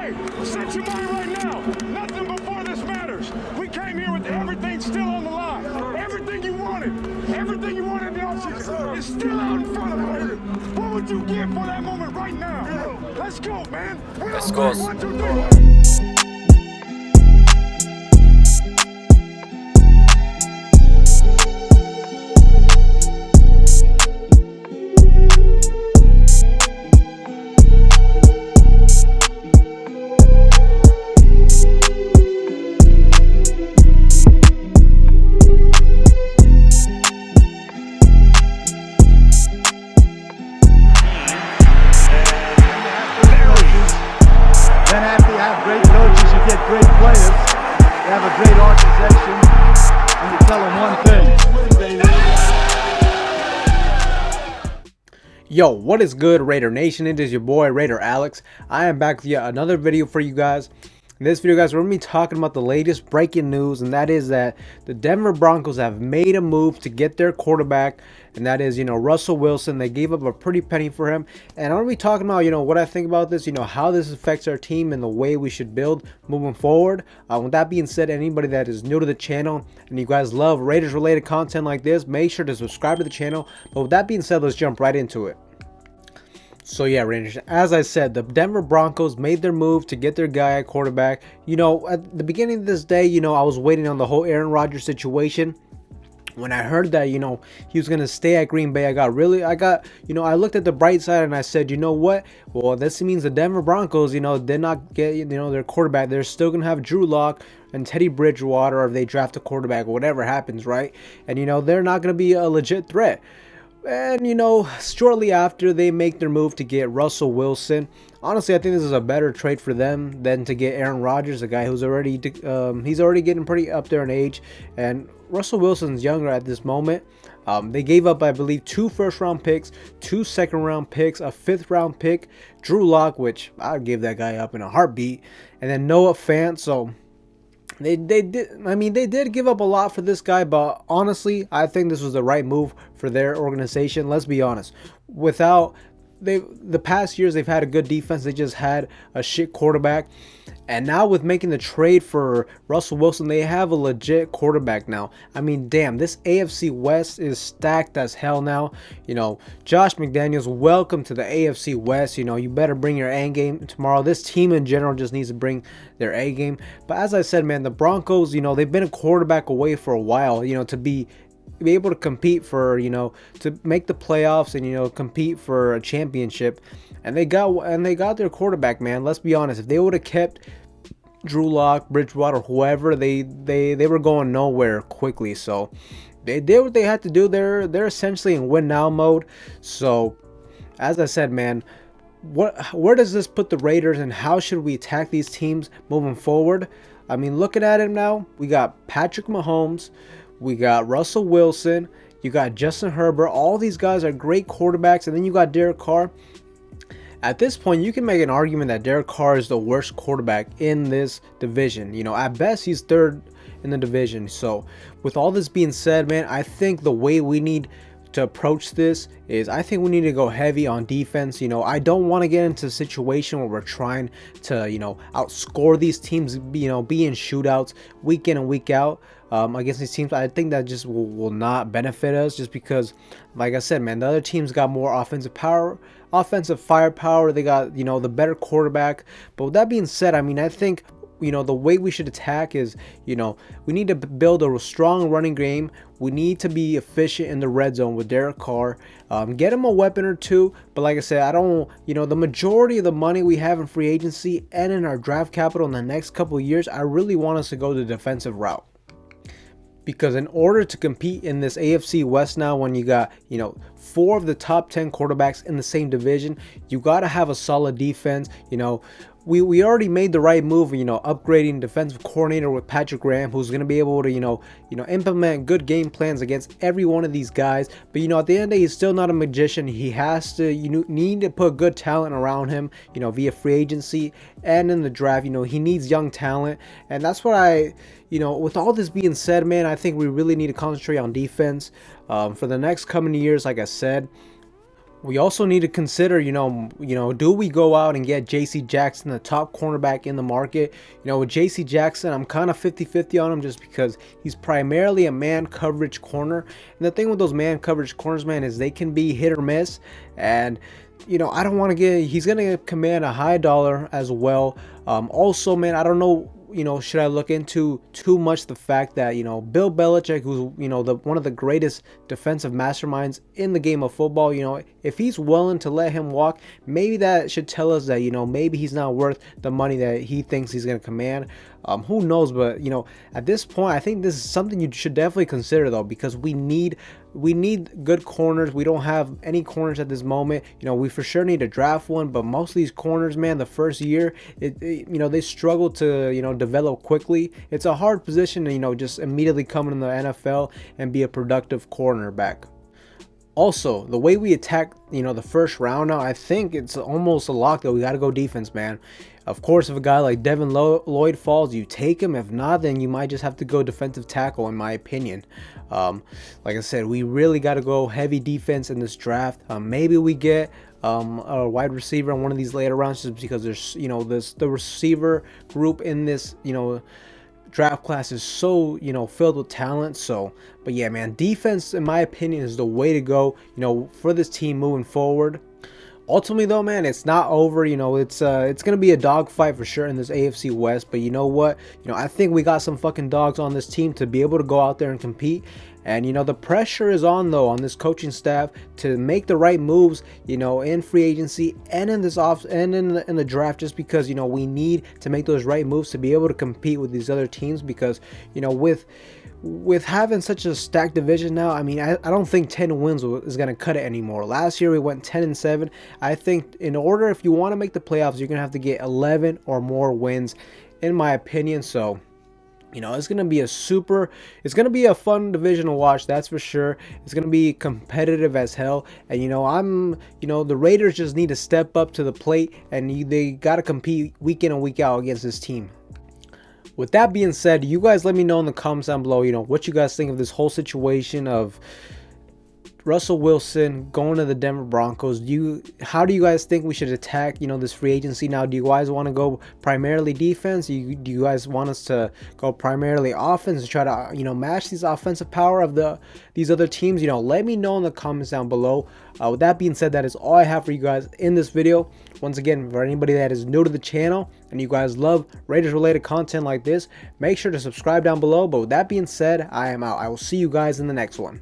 Hey, set your mind right now. Nothing before this matters. We came here with everything still on the line. Everything you wanted in the offseason is still out in front of us. What would you give for that moment right now? Let's go, man. Let's go. 1, 2, 3. Great coaches, you get great players. You have a great organization, and you tell them one thing. Yo, what is good, Raider Nation? It is your boy Raider Alex. I am back with yet another video for you guys. In this video, guys, we're going to be talking about the latest breaking news, and that is that the Denver Broncos have made a move to get their quarterback, and that is, Russell Wilson. They gave up a pretty penny for him, and I'm going to be talking about, what I think about this, how this affects our team and the way we should build moving forward. With that being said, anybody that is new to the channel and you guys love Raiders-related content like this, make sure to subscribe to the channel. But with that being said, let's jump right into it. So yeah, Rangers, as I said, the Denver Broncos made their move to get their guy at quarterback. At the beginning of this day, I was waiting on the whole Aaron Rodgers situation. When I heard that, he was going to stay at Green Bay, I looked at the bright side and I said, you know what? Well, this means the Denver Broncos, did not get, their quarterback. They're still going to have Drew Lock and Teddy Bridgewater, or if they draft a quarterback, whatever happens, right? And, they're not going to be a legit threat. And, shortly after they make their move to get Russell Wilson, honestly, I think this is a better trade for them than to get Aaron Rodgers, a guy who's already, he's already getting pretty up there in age. And Russell Wilson's younger at this moment. They gave up, I believe, 2 first-round picks, 2 second-round picks, a 5th-round pick, Drew Lock, which I'd give that guy up in a heartbeat, and then Noah Fant. So they did give up a lot for this guy, but honestly, I think this was the right move for their organization. Let's be honest. The past years they've had a good defense, they just had a shit quarterback. And now with making the trade for Russell Wilson, they have a legit quarterback now. Damn, this AFC West is stacked as hell now. Josh McDaniels, welcome to the AFC West. You better bring your A game tomorrow. This team in general just needs to bring their A game. But as I said, man, the Broncos, they've been a quarterback away for a while, to be able to compete for, to make the playoffs and, compete for a championship. And they got their quarterback, man. Let's be honest. If they would have kept Drew Lock, Bridgewater, whoever, they were going nowhere quickly. So they did what they had to do. They're essentially in win now mode. So as I said, man, where does this put the Raiders, and how should we attack these teams moving forward? Looking at it now, we got Patrick Mahomes, we got Russell Wilson, you got Justin Herbert. All these guys are great quarterbacks, and then you got Derek Carr. At this point, you can make an argument that Derek Carr is the worst quarterback in this division. At best, he's 3rd in the division. So with all this being said, man, I think the way we need to approach this is, I think we need to go heavy on defense. I don't want to get into a situation where we're trying to, outscore these teams, be in shootouts week in and week out against these teams. I think that just will not benefit us, just because, like I said, man, the other teams got more offensive firepower. They got, the better quarterback. But with that being said, I think, the way we should attack is, we need to build a strong running game. We need to be efficient in the red zone with Derek Carr. Get him a weapon or two. But like I said, I don't, the majority of the money we have in free agency and in our draft capital in the next couple of years, I really want us to go the defensive route. Because in order to compete in this AFC West now, when you got, 4 of the top 10 quarterbacks in the same division, you got to have a solid defense. We already made the right move, upgrading defensive coordinator with Patrick Graham, who's going to be able to, implement good game plans against every one of these guys. But, at the end of the day, he's still not a magician. He has to, need to put good talent around him, via free agency and in the draft. He needs young talent. And that's what with all this being said, man, I think we really need to concentrate on defense for the next coming years. Like I said, We also need to consider, do we go out and get J.C. Jackson, the top cornerback in the market? With J.C. Jackson, I'm kind of 50-50 on him just because he's primarily a man coverage corner. And the thing with those man coverage corners, man, is they can be hit or miss. And, I don't want to he's going to command a high dollar as well. Also, man, I don't know. Should I look into too much the fact that, Bill Belichick, who's, one of the greatest defensive masterminds in the game of football, if he's willing to let him walk, maybe that should tell us that, maybe he's not worth the money that he thinks he's going to command. Who knows? But, at this point, I think this is something you should definitely consider, though, because we need good corners. We don't have any corners at this moment. We for sure need to draft one, but most of these corners, man, the first year, they struggle to, develop quickly. It's a hard position to, just immediately come in the NFL and be a productive cornerback. Also, the way we attack, the first round now, I think it's almost a lock that we got to go defense, man. Of course, if a guy like Devin Lloyd falls, you take him. If not, then you might just have to go defensive tackle, in my opinion. Like I said, we really got to go heavy defense in this draft. Maybe we get a wide receiver in one of these later rounds, just because there's, the receiver group in this, draft class is so, filled with talent. So, but yeah, man, defense, in my opinion, is the way to go, for this team moving forward. Ultimately, though, man, it's not over. It's gonna be a dogfight for sure in this AFC West. But you know what? I think we got some fucking dogs on this team to be able to go out there and compete. And the pressure is on, though, on this coaching staff to make the right moves, in free agency and in this in the draft, just because we need to make those right moves to be able to compete with these other teams. Because with having such a stacked division now, I mean, I don't think 10 wins is going to cut it anymore. Last year we went 10-7. I think in order, if you want to make the playoffs, you're going to have to get 11 or more wins, in my opinion. So, it's going to be a fun division to watch, that's for sure. It's going to be competitive as hell. And, the Raiders just need to step up to the plate, and they got to compete week in and week out against this team. With that being said, you guys let me know in the comments down below, what you guys think of this whole situation of Russell Wilson going to the Denver Broncos. How do you guys think we should attack, this free agency now? Do you guys want to go primarily defense? Do you guys want us to go primarily offense and try to, match these offensive power of these other teams? Let me know in the comments down below. With that being said, that is all I have for you guys in this video. Once again, for anybody that is new to the channel and you guys love Raiders related content like this, make sure to subscribe down below. But with that being said, I am out. I will see you guys in the next one.